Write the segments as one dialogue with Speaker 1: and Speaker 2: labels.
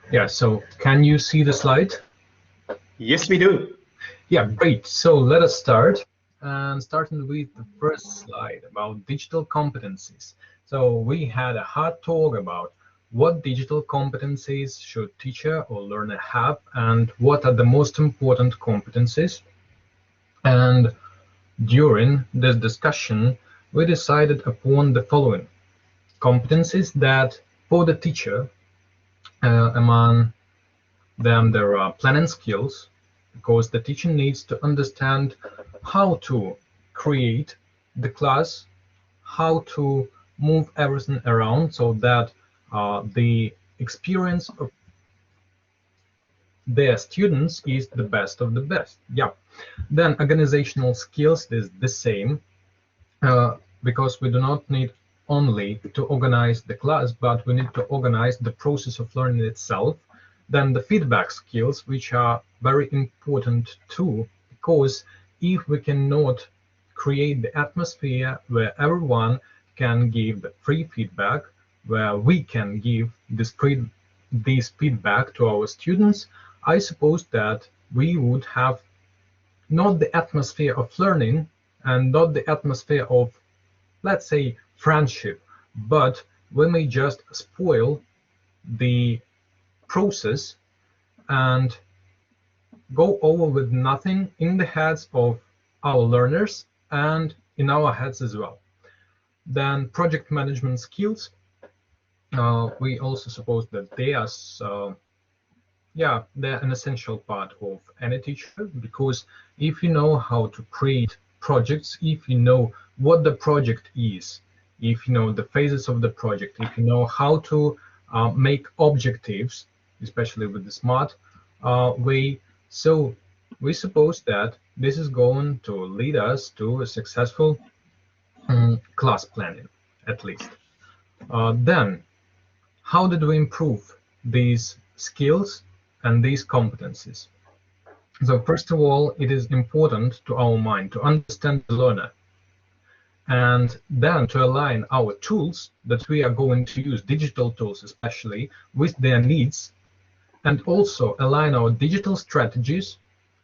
Speaker 1: Yeah, so can you see the slide?
Speaker 2: Yes, we do.
Speaker 1: Yeah, great. So let us start. And starting with the first slide about digital competencies. So we had a hard talk about what digital competencies should teacher or learner have and what are the most important competencies. And during this discussion, we decided upon the following competencies that for the teacher, among them there are planning skills, because the teacher needs to understand how to create the class, how to move everything around so that the experience of their students is the best of the best. Yeah. Then organizational skills is the same, because we do not need only to organize the class, but we need to organize the process of learning itself. Then the feedback skills, which are very important too, because if we cannot create the atmosphere where everyone can give free feedback, where we can give this feedback to our students, I suppose that we would have not the atmosphere of learning and not the atmosphere of, let's say, friendship, but we may just spoil the process and go over with nothing in the heads of our learners and in our heads as well. Then project management skills, we also suppose that they are yeah, they're an essential part of any teacher, because if you know how to create projects, if you know what the project is, if you know the phases of the project, if you know how to make objectives, especially with the smart way, so we suppose that this is going to lead us to a successful class planning, at least. Then, how did we improve these skills and these competencies? So first of all, it is important to our mind to understand the learner, and then to align our tools that we are going to use, digital tools especially, with their needs, and also align our digital strategies.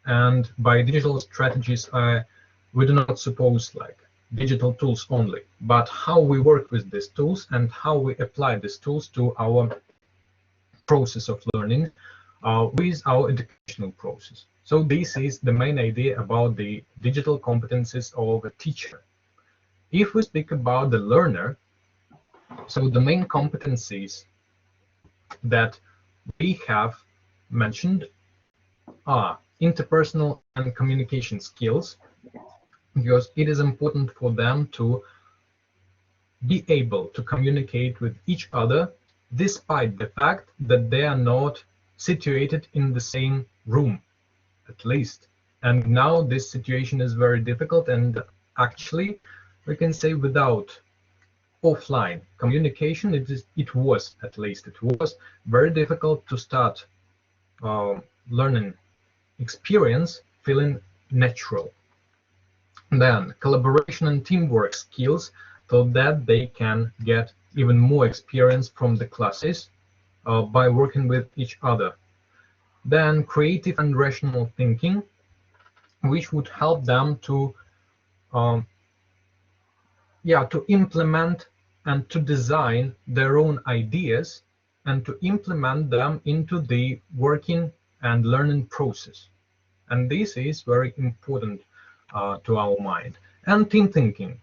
Speaker 1: And by digital strategies, we do not suppose like digital tools only, but how we work with these tools and how we apply these tools to our process of learning with our educational process. So this is the main idea about the digital competencies of a teacher. If we speak about the learner, so the main competencies that we have mentioned are interpersonal and communication skills, because it is important for them to be able to communicate with each other despite the fact that they are not situated in the same room, at least. And now this situation is very difficult, and actually we can say without offline communication, it was very difficult to start learning experience feeling natural. Then collaboration and teamwork skills, so that they can get even more experience from the classes by working with each other. Then creative and rational thinking, which would help them to um, to implement and to design their own ideas and to implement them into the working and learning process. And this is very important to our mind. And team thinking,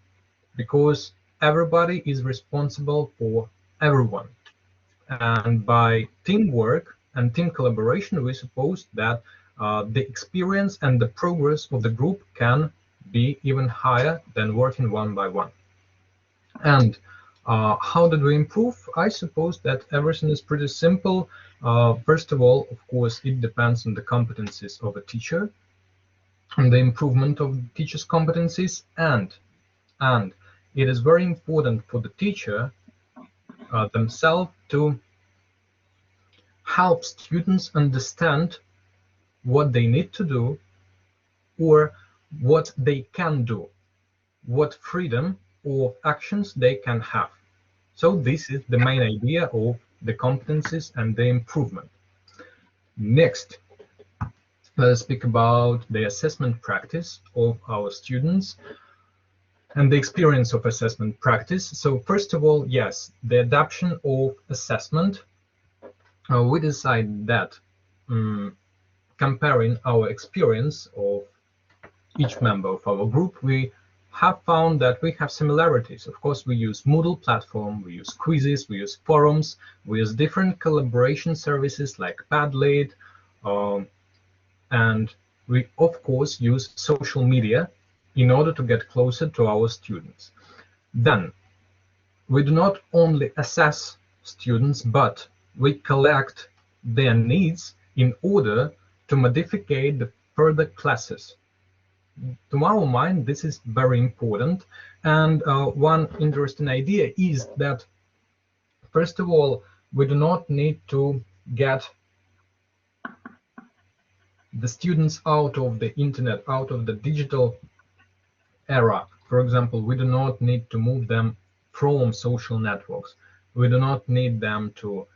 Speaker 1: because everybody is responsible for everyone. And by teamwork and team collaboration, we suppose that the experience and the progress of the group can be even higher than working one by one. And how did we improve? I suppose that everything is pretty simple. First of all, of course, it depends on the competencies of a teacher and the improvement of the teacher's competencies, and it is very important for the teacher themselves to help students understand what they need to do or what they can do, what freedom of actions they can have. So this is the main idea of the competencies and the improvement. Next, let's speak about the assessment practice of our students and the experience of assessment practice. So first of all, yes, the adoption of assessment. We decide that comparing our experience of each member of our group, we have found that we have similarities. Of course, we use Moodle platform, we use quizzes, we use forums, we use different collaboration services like Padlet, and we of course use social media in order to get closer to our students. Then we do not only assess students, but we collect their needs in order to modify the further classes. To our mind, this is very important. And one interesting idea is that, first of all, we do not need to get the students out of the internet, out of the digital era. For example, we do not need to move them from social networks. We do not need them to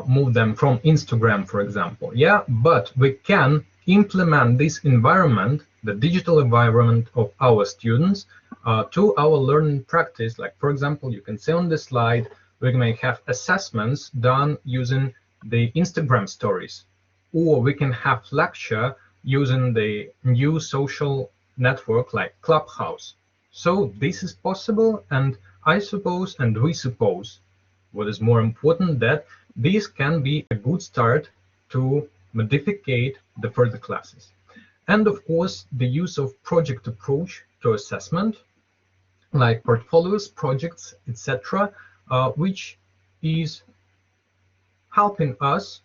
Speaker 1: move them from Instagram, for example. Yeah, but we can implement this environment, the digital environment of our students, to our learning practice. Like, for example, you can see on the slide, we may have assessments done using the Instagram stories, or we can have lecture using the new social network like Clubhouse. So this is possible, and I suppose, and we suppose, what is more important, that this can be a good start to modify the further classes. And of course, the use of project approach to assessment, like portfolios, projects, etc., which is helping us,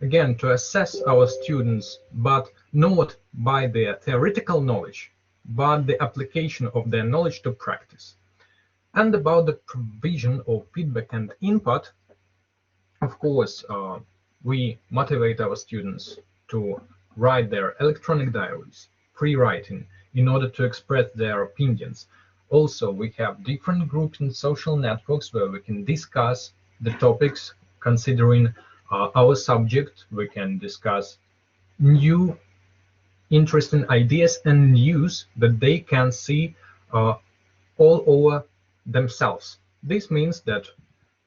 Speaker 1: again, to assess our students, but not by their theoretical knowledge, but the application of their knowledge to practice. And about the provision of feedback and input, of course, we motivate our students to write their electronic diaries, free writing, in order to express their opinions. Also, we have different groups in social networks where we can discuss the topics considering our subject. We can discuss new interesting ideas and news that they can see all over themselves. This means that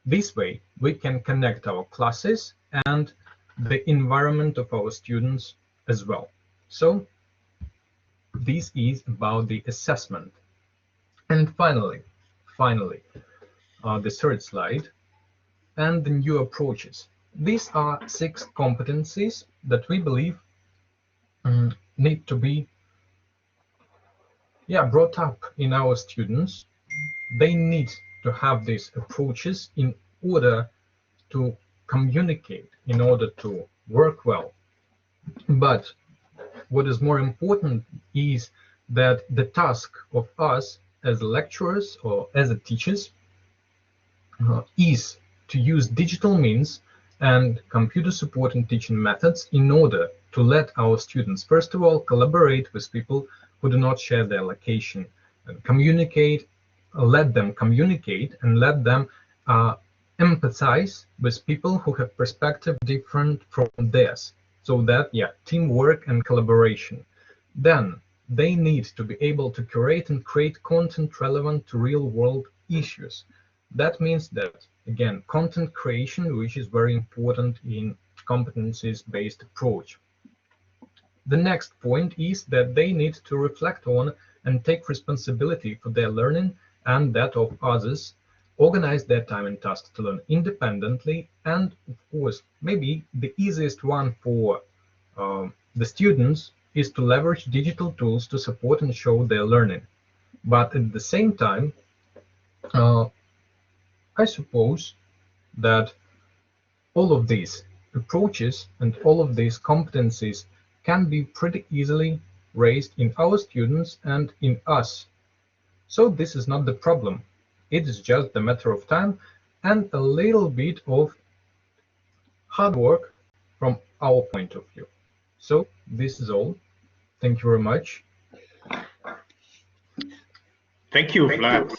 Speaker 1: this way we can connect our classes and the environment of our students as well. So this is about the assessment. And finally, the third slide, and the new approaches. These are 6 competencies that we believe need to be brought up in our students. They need to have these approaches in order to communicate, in order to work well. But what is more important is that the task of us as lecturers or as teachers is to use digital means and computer support and teaching methods in order to let our students, first of all, collaborate with people who do not share their location, and communicate, let them communicate, and let them empathize with people who have perspective different from theirs. So that, teamwork and collaboration. Then they need to be able to curate and create content relevant to real-world issues. That means that, again, content creation, which is very important in competencies-based approach. The next point is that they need to reflect on and take responsibility for their learning and that of others, organize their time and tasks to learn independently, and of course, maybe the easiest one for the students is to leverage digital tools to support and show their learning. But at the same time, I suppose that all of these approaches and all of these competencies can be pretty easily raised in our students and in us. So this is not the problem. It is just a matter of time and a little bit of hard work from our point of view. So this is all. Thank you very much.
Speaker 2: Thank you, Vlad.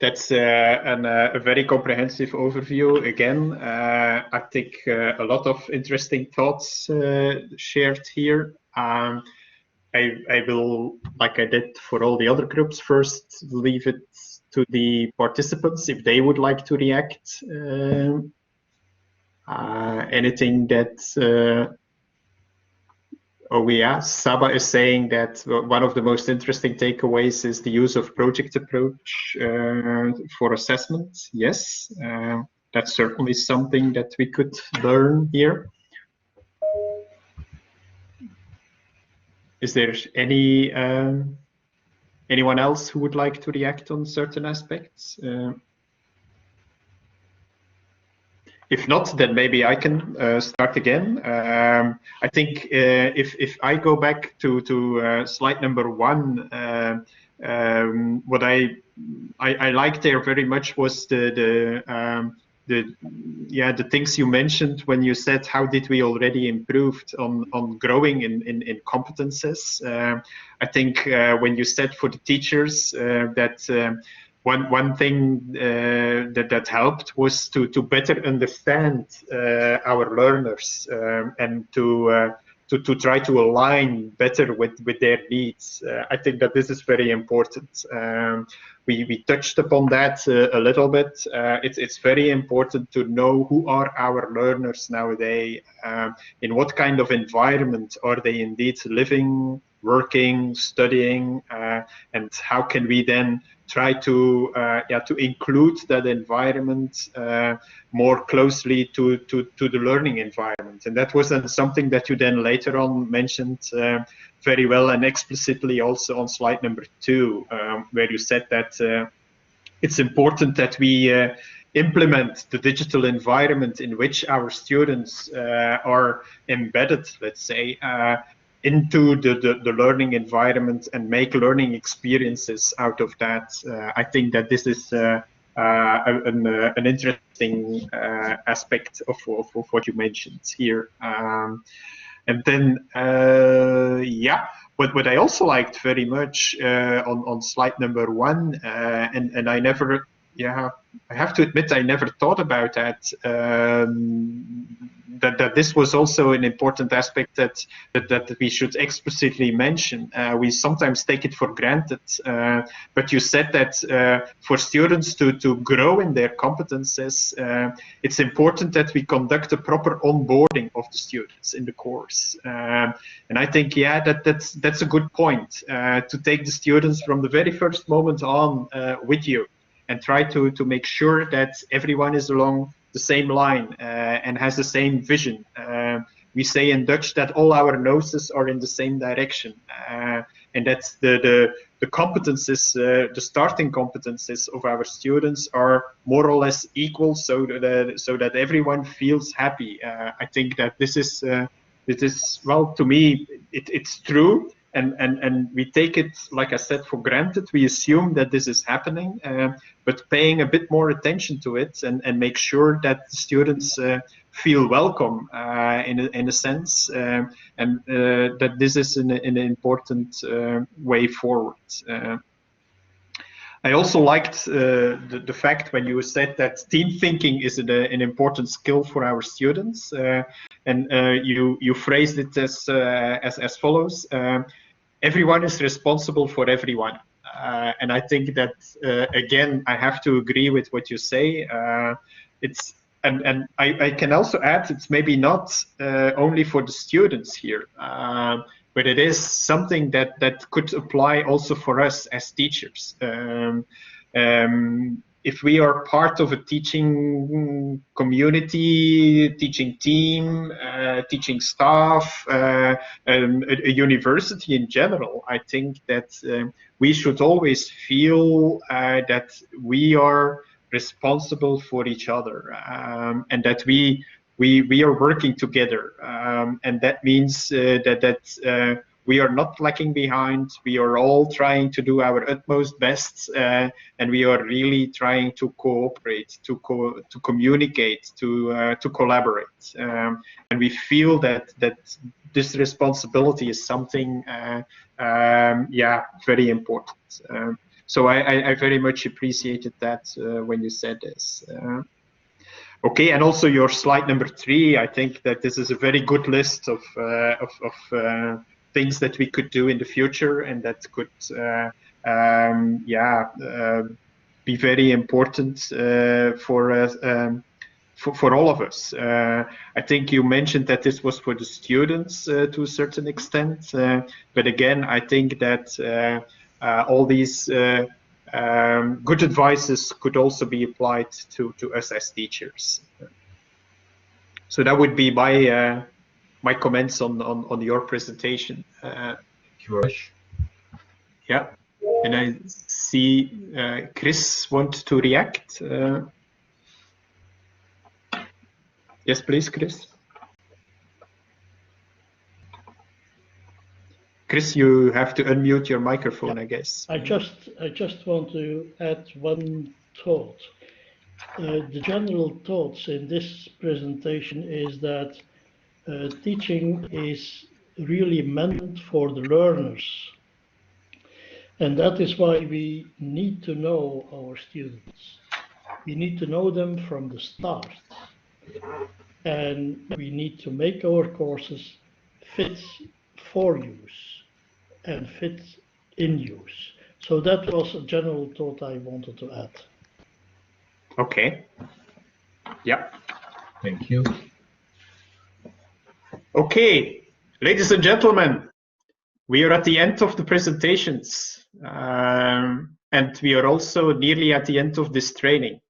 Speaker 2: That's a very comprehensive overview. Again, I think a lot of interesting thoughts shared here. I will, like I did for all the other groups, first leave it to the participants if they would like to react. Anything that oh yeah, Saba is saying that one of the most interesting takeaways is the use of project approach for assessment. Yes, that's certainly something that we could learn here. Is there anyone else who would like to react on certain aspects? If not, then maybe I can start again. I think if I go back to slide number 1, what I liked there very much was the things you mentioned when you said how did we already improved on growing in competences. I think when you said for the teachers that one thing that helped was to better understand our learners and to try to align better with their needs. I think that this is very important. We touched upon that a little bit. It's very important to know who are our learners nowadays, in what kind of environment are they indeed living, working, studying, and how can we then try to include that environment more closely to the learning environment. And that was then something that you then later on mentioned very well and explicitly also on slide number 2, where you said that it's important that we implement the digital environment in which our students are embedded, let's say, into the learning environment and make learning experiences out of that. I think that this is an interesting aspect of what you mentioned here. And then, what I also liked very much on slide number 1, and I never, I have to admit I never thought about that. That this was also an important aspect that we should explicitly mention. We sometimes take it for granted, but you said that for students to grow in their competences, it's important that we conduct a proper onboarding of the students in the course. And I think, that's a good point, to take the students from the very first moment on with you and try to make sure that everyone is along the same line and has the same vision. We say in Dutch that all our noses are in the same direction, and that's the competences, the starting competences of our students are more or less equal, so that everyone feels happy. I think that this is well, to me, it's true. And we take it, like I said, for granted. We assume that this is happening, but paying a bit more attention to it and make sure that the students feel welcome in a sense, and that this is an important way forward. I also liked the fact when you said that team thinking is an important skill for our students, and you phrased it as follows: everyone is responsible for everyone. And I think that again, I have to agree with what you say. It's and I can also add, it's maybe not only for the students here, but it is something that could apply also for us as teachers. If we are part of a teaching community, teaching team, teaching staff, a university in general, I think that we should always feel that we are responsible for each other, and that we are working together, and that means that we are not lacking behind. We are all trying to do our utmost best, and we are really trying to cooperate, to communicate, to collaborate, and we feel that this responsibility is something, very important. So I very much appreciated that when you said this. Okay, and also your slide number 3, I think that this is a very good list of things that we could do in the future, and that could be very important for all of us. I think you mentioned that this was for the students to a certain extent, but again, I think that all these good advices could also be applied to us as teachers. So that would be my comments on your presentation. Yeah, and I see Chris want to react. Yes, please, Chris. Chris, you have to unmute your microphone, I guess.
Speaker 3: I just want to add one thought. The general thoughts in this presentation is that teaching is really meant for the learners. And that is why we need to know our students. We need to know them from the start. And we need to make our courses fit for use and fit in use. So that was a general thought I wanted to add.
Speaker 2: Okay. Yeah.
Speaker 1: Thank you.
Speaker 2: Okay, ladies and gentlemen, we are at the end of the presentations, and we are also nearly at the end of this training.